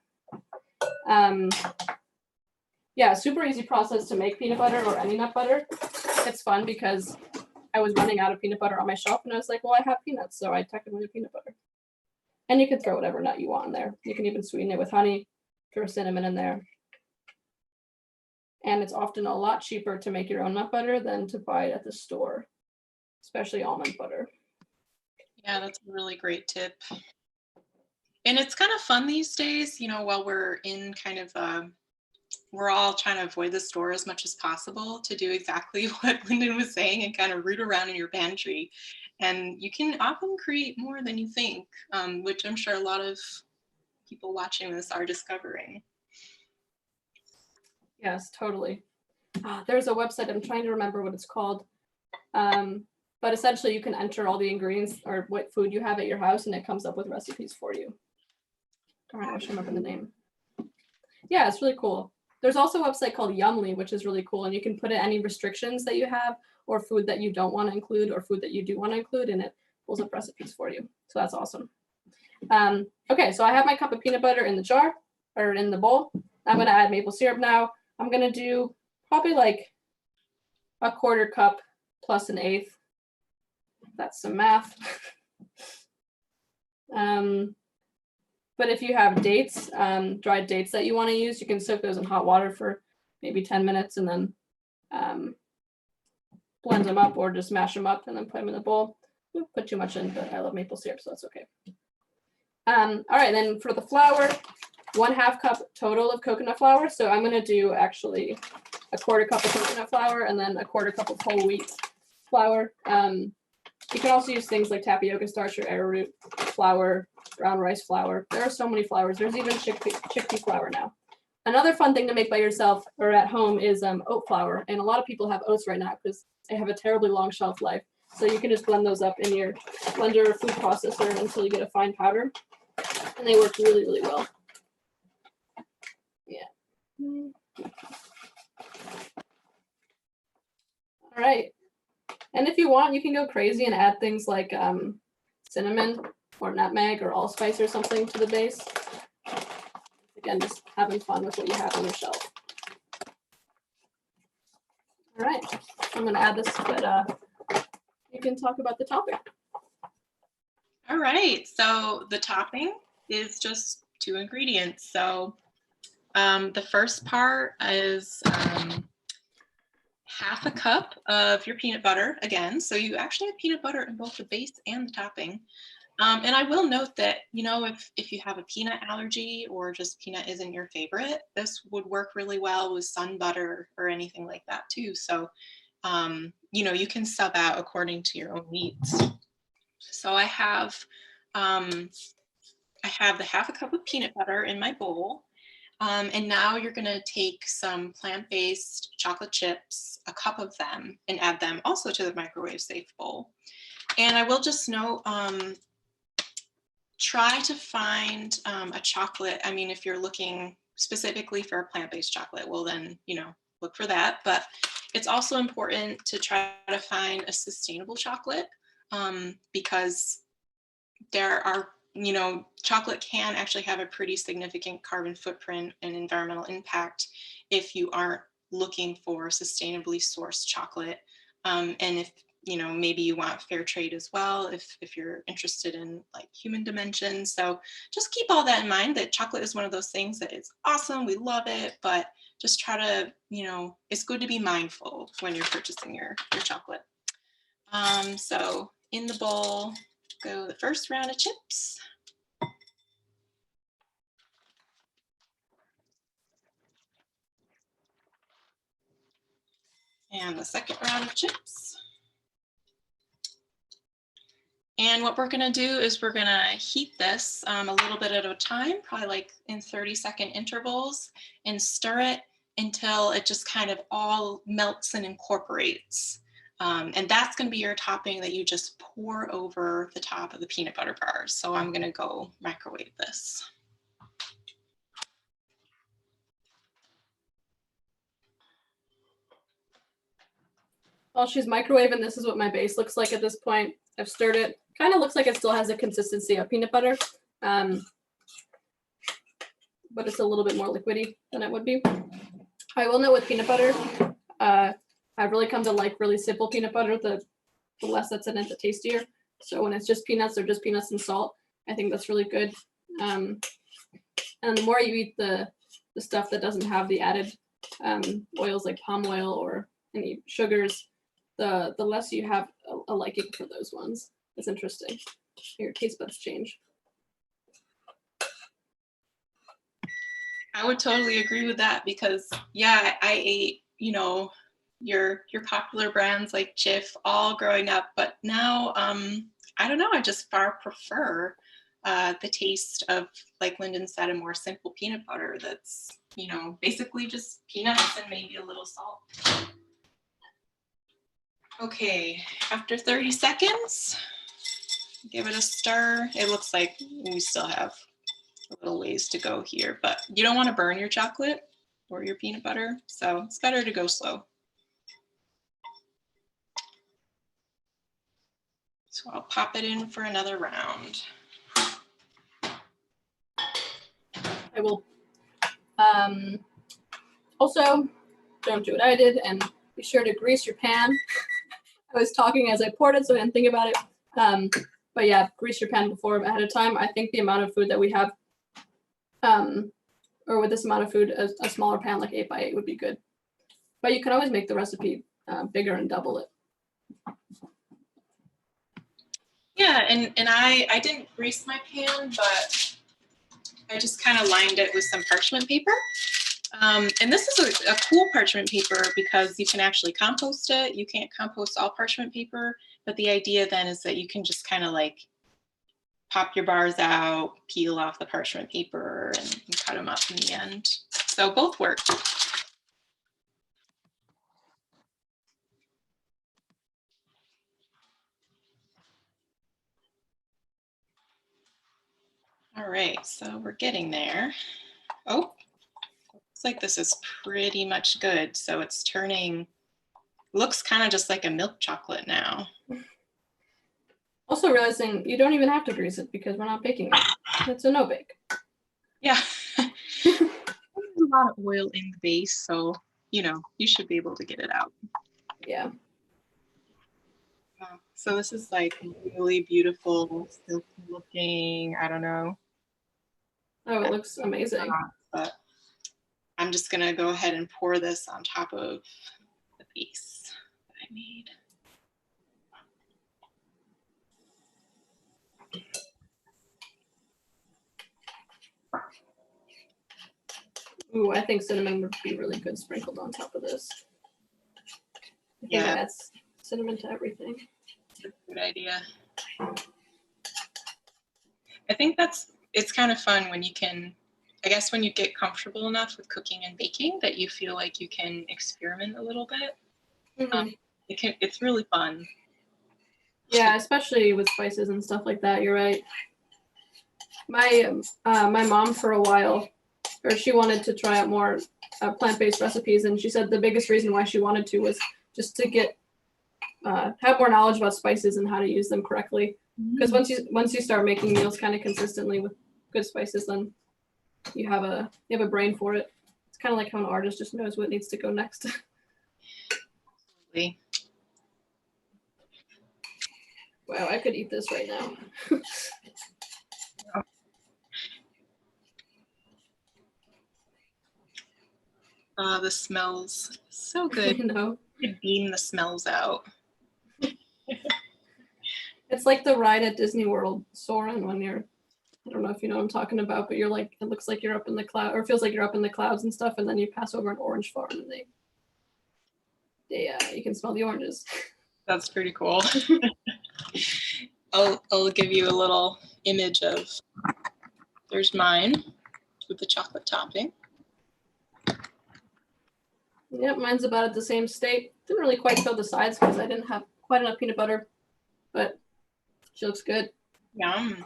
Yeah, super easy process to make peanut butter or any nut butter. It's fun because I was running out of peanut butter on my shelf and I was like, well, I have peanuts, so I technically have peanut butter. And you can throw whatever nut you want in there. You can even sweeten it with honey, throw cinnamon in there. And it's often a lot cheaper to make your own nut butter than to buy it at the store, especially almond butter. Yeah, that's a really great tip. And it's kind of fun these days, you know, while we're in kind of, we're all trying to avoid the store as much as possible to do exactly what Linden was saying and kind of root around in your pantry. And you can often create more than you think, which I'm sure a lot of people watching this are discovering. Yes, totally. there's a website, I'm trying to remember what it's called. But essentially you can enter all the ingredients or what food you have at your house and it comes up with recipes for you. I wish I remember the name. Yeah, it's really cool. There's also a website called Yumly, which is really cool. And you can put in any restrictions that you have or food that you don't want to include or food that you do want to include, and it pulls up recipes for you. So that's awesome. Okay, so I have my cup of peanut butter in the jar or in the bowl. I'm going to add maple syrup now. I'm going to do probably like a 1/4 cup plus 1/8. That's some math. But if you have dates, dried dates that you want to use, you can soak those in hot water for maybe 10 minutes and then blend them up or just mash them up and then put them in the bowl. Don't put too much in, but I love maple syrup, so that's okay. All right, then for the flour, 1/2 cup total of coconut flour. So I'm going to do actually a 1/4 cup of coconut flour and then a 1/4 cup of whole wheat flour. You can also use things like tapioca starch or arrowroot flour, brown rice flour. There are so many flours. There's even chickpea flour now. Another fun thing to make by yourself or at home is oat flour. And a lot of people have oats right now because they have a terribly long shelf life. So you can just blend those up in your blender or food processor until you get a fine powder. And they work really, really well. Yeah. All right. And if you want, you can go crazy and add things like cinnamon or nutmeg or allspice or something to the base. Again, just having fun with what you have on your shelf. All right, I'm going to add this, but you can talk about the topping. All right, so the topping is just 2 ingredients. So the first part is 1/2 cup of your peanut butter again. So you actually have peanut butter in both the base and the topping. And I will note that, you know, if you have a peanut allergy or just peanut isn't your favorite, this would work really well with sun butter or anything like that too. So, you know, you can sub out according to your own needs. So I have the 1/2 cup of peanut butter in my bowl. And now you're going to take some plant-based chocolate chips, a cup of them, and add them also to the microwave safe bowl. And I will just note, try to find a chocolate. I mean, if you're looking specifically for a plant-based chocolate, well then, you know, look for that. But it's also important to try to find a sustainable chocolate because there are, you know, chocolate can actually have a pretty significant carbon footprint and environmental impact if you aren't looking for sustainably sourced chocolate. And if, you know, maybe you want fair trade as well, if you're interested in like human dimensions. So just keep all that in mind, that chocolate is one of those things that is awesome. We love it, but just try to, you know, it's good to be mindful when you're purchasing your chocolate. So in the bowl, go the first round of chips. And the second round of chips. And what we're gonna do is we're gonna heat this a little bit at a time, probably like in 30-second intervals, and stir it until it just kind of all melts and incorporates. And that's gonna be your topping that you just pour over the top of the peanut butter bars. So I'm gonna go microwave this. While she's microwaving, this is what my base looks like at this point. I've stirred it. Kind of looks like it still has the consistency of peanut butter, but it's a little bit more liquidy than it would be. I will note with peanut butter, I've really come to like really simple peanut butter. The less that's in it, the tastier. So when it's just peanuts or just peanuts and salt, I think that's really good. And the more you eat the stuff that doesn't have the added oils like palm oil or any sugars, the less you have a liking for those ones. It's interesting. Your taste buds change. I would totally agree with that because yeah, I ate, you know, your popular brands like Jif all growing up, but now I don't know, I just far prefer the taste of, like Linden said, a more simple peanut butter that's, you know, basically just peanuts and maybe a little salt. Okay, after 30 seconds, give it a stir. It looks like we still have a little ways to go here, but you don't want to burn your chocolate or your peanut butter, so it's better to go slow. So I'll pop it in for another round. I will also, don't do what I did and be sure to grease your pan. I was talking as I poured it, so I didn't think about it. But yeah, grease your pan before ahead of time. I think the amount of food that we have, or with this amount of food, a smaller pan like 8x8 would be good. But you can always make the recipe bigger and double it. Yeah, and I didn't grease my pan, but I just kind of lined it with some parchment paper. And this is a cool parchment paper because you can actually compost it. You can't compost all parchment paper, but the idea then is that you can just kind of like pop your bars out, peel off the parchment paper, and cut them up in the end. So both work. All right, so we're getting there. Oh, looks like this is pretty much good. So it's turning, looks kind of just like a milk chocolate now. Also realizing you don't even have to grease it because we're not baking it. It's a no bake. Yeah. There's a lot of oil in the base, so you know, you should be able to get it out. Yeah. So this is like really beautiful, silky looking, I don't know. Oh, it looks amazing. But I'm just gonna go ahead and pour this on top of the base that I made. Ooh, I think cinnamon would be really good sprinkled on top of this. I think it adds cinnamon to everything. That's a good idea. I think it's kind of fun when you can, I guess when you get comfortable enough with cooking and baking that you feel like you can experiment a little bit. Mm-hmm. It's really fun. Yeah, especially with spices and stuff like that. You're right. My mom for a while, or she wanted to try out more plant-based recipes, and she said the biggest reason why she wanted to was just to get have more knowledge about spices and how to use them correctly. Because once you start making meals kind of consistently with good spices, then you have a brain for it. It's kind of like how an artist just knows what needs to go next. Absolutely. Wow, I could eat this right now. This smells so good. You know, You could beam the smells out. it's like the ride at Disney World, Soarin', when you're, I don't know if you know what I'm talking about, but you're like, it looks like you're up in the cloud, or it feels like you're up in the clouds and stuff, and then you pass over an orange farm, and you can smell the oranges. That's pretty cool. I'll give you a little image of, there's mine with the chocolate topping. Yep, mine's about at the same state. Didn't really quite fill the sides because I didn't have quite enough peanut butter, but she looks good. Yum.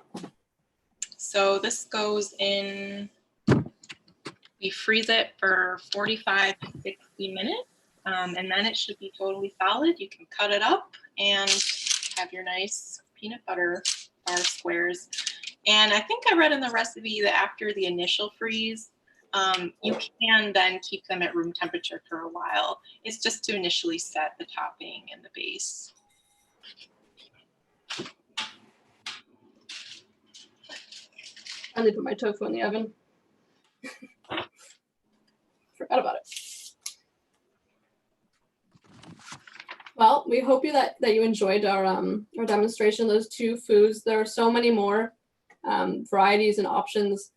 So this goes in, we freeze it for 45 to 60 minutes, and then it should be totally solid. You can cut it up and have your nice peanut butter bar squares. And I think I read in the recipe that after the initial freeze, you can then keep them at room temperature for a while. It's just to initially set the topping and the base. I only put my tofu in the oven. Forgot about it. Well, we hope that you enjoyed our demonstration of those two foods. There are so many more varieties and options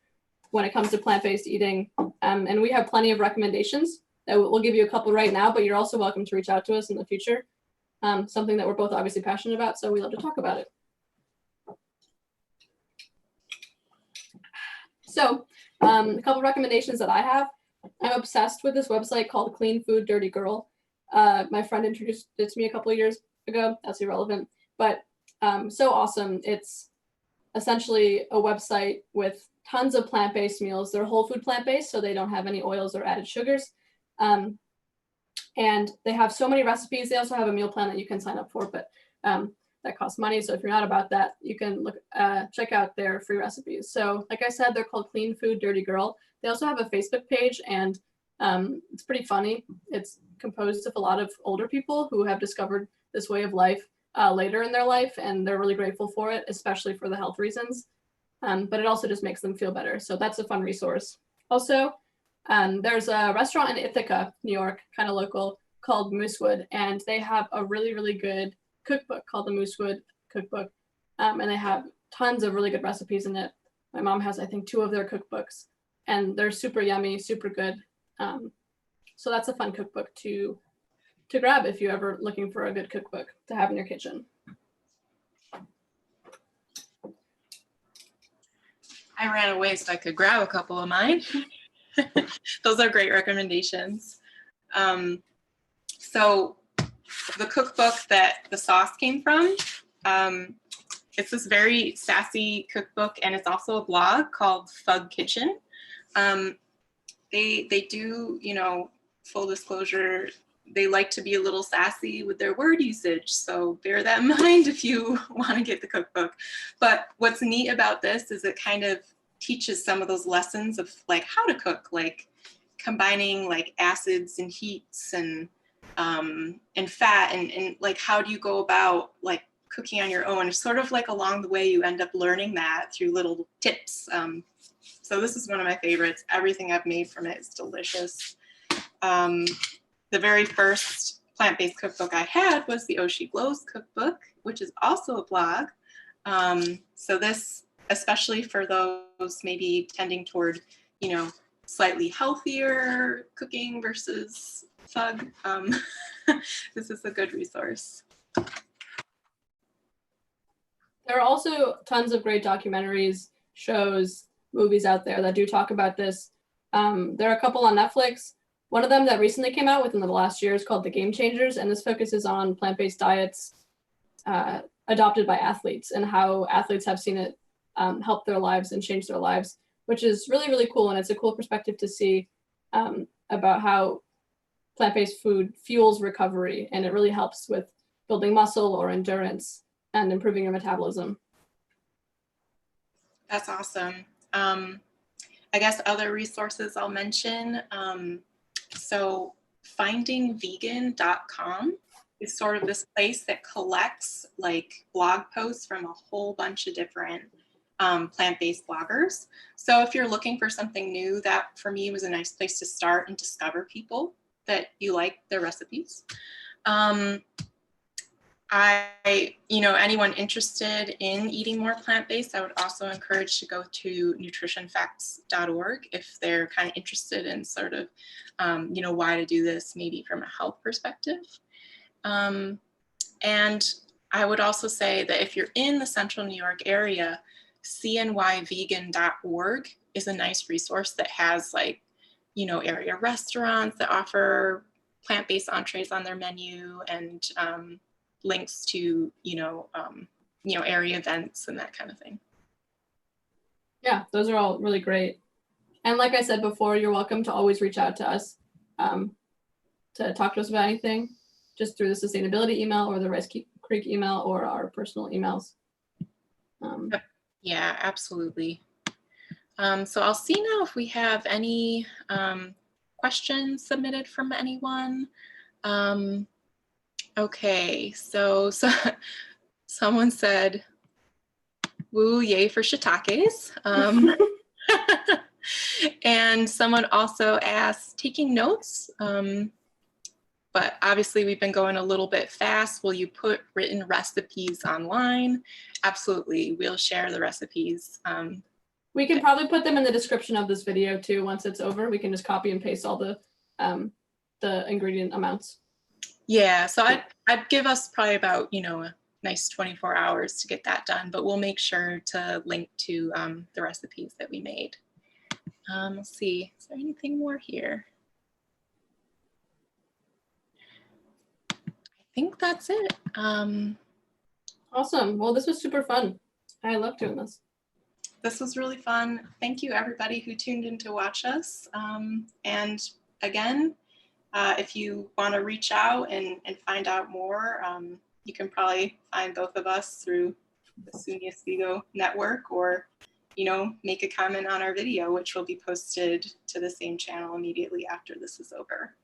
when it comes to plant-based eating. And we have plenty of recommendations that we'll give you a couple right now, but you're also welcome to reach out to us in the future. Something that we're both obviously passionate about, so we love to talk about it. So a couple recommendations that I have. I'm obsessed with this website called Clean Food Dirty Girl. My friend introduced it to me a couple of years ago. That's irrelevant, but so awesome. It's essentially a website with tons of plant-based meals. They're whole food plant-based, so they don't have any oils or added sugars. And they have so many recipes. They also have a meal plan that you can sign up for, but that costs money. So if you're not about that, you can look check out their free recipes. So like I said, they're called Clean Food Dirty Girl. They also have a Facebook page, and it's pretty funny. It's composed of a lot of older people who have discovered this way of life later in their life, and they're really grateful for it, especially for the health reasons. But it also just makes them feel better. So that's a fun resource. Also, there's a restaurant in Ithaca, New York, kind of local, called Moosewood, and they have a really, really good cookbook called the Moosewood Cookbook, and they have tons of really good recipes in it. My mom has, I think, 2 of their cookbooks, and they're super yummy, super good. So that's a fun cookbook to grab if you're ever looking for a good cookbook to have in your kitchen. I ran away so I could grab a couple of mine. Those are great recommendations. So the cookbook that the sauce came from, it's this very sassy cookbook, and it's also a blog called Fug Kitchen. They do, you know, full disclosure, they like to be a little sassy with their word usage, so bear that in mind if you want to get the cookbook. But what's neat about this is it kind of teaches some of those lessons of like how to cook, like combining like acids and heats and fat and like how do you go about like cooking on your own. It's sort of like along the way you end up learning that through little tips. So this is one of my favorites. Everything I've made from it is delicious. The very first plant-based cookbook I had was the Oshi Glows cookbook, which is also a blog. So this, especially for those maybe tending toward, you know, slightly healthier cooking versus fug, this is a good resource. There are also tons of great documentaries, shows, movies out there that do talk about this. There are a couple on Netflix. One of them that recently came out within the last year is called The Game Changers, and this focuses on plant-based diets adopted by athletes and how athletes have seen it help their lives and change their lives, which is really, really cool. And it's a cool perspective to see about how plant-based food fuels recovery, and it really helps with building muscle or endurance and improving your metabolism. That's awesome. I guess other resources I'll mention. So findingvegan.com is sort of this place that collects like blog posts from a whole bunch of different plant-based bloggers. So if you're looking for something new, that for me was a nice place to start and discover people that you like their recipes. Anyone interested in eating more plant-based, I would also encourage to go to nutritionfacts.org if they're kind of interested in sort of, why to do this maybe from a health perspective. And I would also say that if you're in the central New York area, cnyvegan.org is a nice resource that has area restaurants that offer plant-based entrees on their menu and links to, area events and that kind of thing. Yeah, those are all really great. And like I said before, you're welcome to always reach out to us to talk to us about anything, just through the sustainability email or the Rice Creek email or our personal emails. Yeah, absolutely. So I'll see now if we have any questions submitted from anyone. Okay, so someone said, woo, yay for shiitakes. And someone also asked, taking notes, but obviously we've been going a little bit fast. Will you put written recipes online? Absolutely, we'll share the recipes. We can probably put them in the description of this video too. Once it's over, we can just copy and paste all the ingredient amounts. Yeah, so I'd give us probably about, a nice 24 hours to get that done, but we'll make sure to link to the recipes that we made. Let's see, is there anything more here? I think that's it. Awesome. Well, this was super fun. I love doing this. This was really fun. Thank you everybody who tuned in to watch us. And again, if you want to reach out and find out more, you can probably find both of us through the SUNY Oswego network, or make a comment on our video, which will be posted to the same channel immediately after this is over.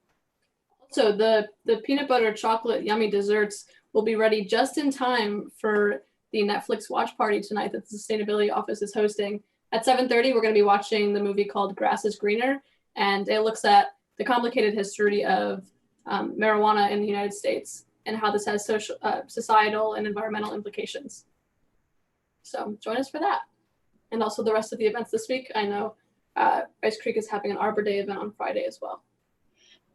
So the peanut butter chocolate yummy desserts will be ready just in time for the Netflix watch party tonight that the Sustainability Office is hosting. At 7:30, we're going to be watching the movie called Grass is Greener, and it looks at the complicated history of marijuana in the United States and how this has social, societal and environmental implications. So join us for that. And also the rest of the events this week. I know Ice Creek is having an Arbor Day event on Friday as well.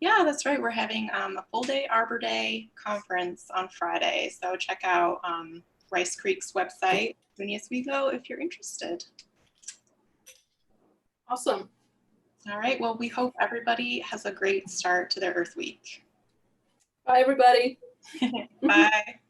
Yeah, that's right. We're having a full day Arbor Day conference on Friday. So check out Rice Creek's website, SUNY Oswego, if you're interested. Awesome. All right. Well, we hope everybody has a great start to their Earth Week. Bye, everybody. Bye.